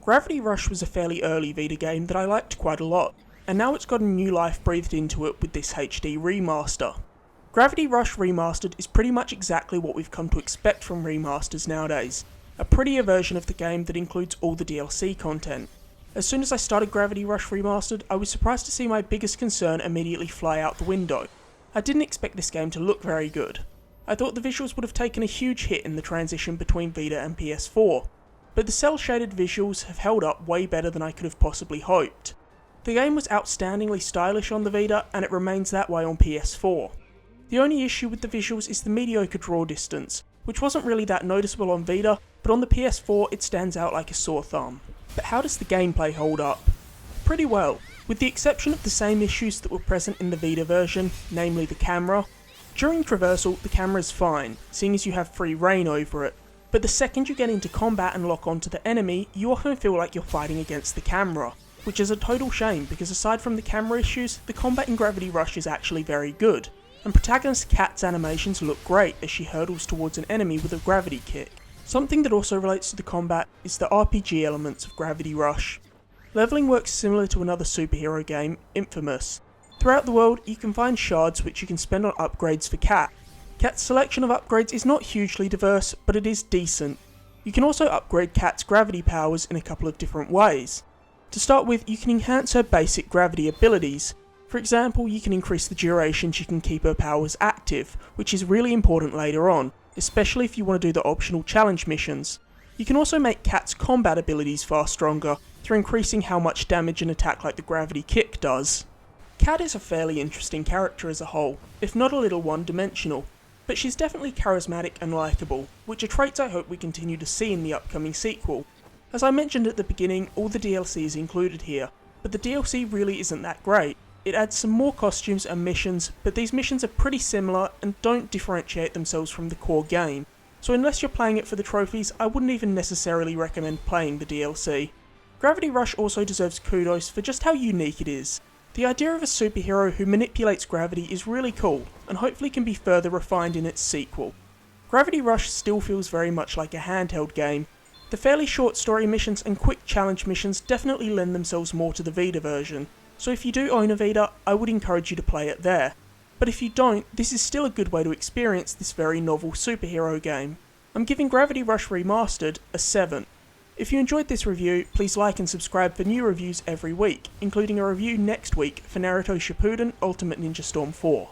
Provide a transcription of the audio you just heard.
Gravity Rush was a fairly early Vita game that I liked quite a lot, and now it's got a new life breathed into it with this HD remaster. Gravity Rush Remastered is pretty much exactly what we've come to expect from remasters nowadays, a prettier version of the game that includes all the DLC content. As soon as I started Gravity Rush Remastered, I was surprised to see my biggest concern immediately fly out the window. I didn't expect this game to look very good. I thought the visuals would have taken a huge hit in the transition between Vita and PS4, but the cel-shaded visuals have held up way better than I could have possibly hoped. The game was outstandingly stylish on the Vita, and it remains that way on PS4. The only issue with the visuals is the mediocre draw distance, which wasn't really that noticeable on Vita, but on the PS4 it stands out like a sore thumb. But how does the gameplay hold up? Pretty well, with the exception of the same issues that were present in the Vita version, namely the camera. During traversal, the camera's fine, seeing as you have free reign over it, but the second you get into combat and lock onto the enemy, you often feel like you're fighting against the camera, which is a total shame because aside from the camera issues, the combat in Gravity Rush is actually very good, and protagonist Kat's animations look great as she hurdles towards an enemy with a gravity kick. Something that also relates to the combat is the RPG elements of Gravity Rush. Leveling works similar to another superhero game, Infamous. Throughout the world, you can find shards which you can spend on upgrades for Kat. Kat's selection of upgrades is not hugely diverse, but it is decent. You can also upgrade Kat's gravity powers in a couple of different ways. To start with, you can enhance her basic gravity abilities. For example, you can increase the duration she can keep her powers active, which is really important later on, especially if you want to do the optional challenge missions. You can also make Kat's combat abilities far stronger, through increasing how much damage an attack like the gravity kick does. Kat is a fairly interesting character as a whole, if not a little one-dimensional, but she's definitely charismatic and likeable, which are traits I hope we continue to see in the upcoming sequel. As I mentioned at the beginning, all the DLC is included here, but the DLC really isn't that great. It adds some more costumes and missions, but these missions are pretty similar and don't differentiate themselves from the core game, so unless you're playing it for the trophies, I wouldn't even necessarily recommend playing the DLC. Gravity Rush also deserves kudos for just how unique it is. The idea of a superhero who manipulates gravity is really cool, and hopefully can be further refined in its sequel. Gravity Rush still feels very much like a handheld game. The fairly short story missions and quick challenge missions definitely lend themselves more to the Vita version, so if you do own a Vita, I would encourage you to play it there. But if you don't, this is still a good way to experience this very novel superhero game. I'm giving Gravity Rush Remastered a 7. If you enjoyed this review, please like and subscribe for new reviews every week, including a review next week for Naruto Shippuden Ultimate Ninja Storm 4.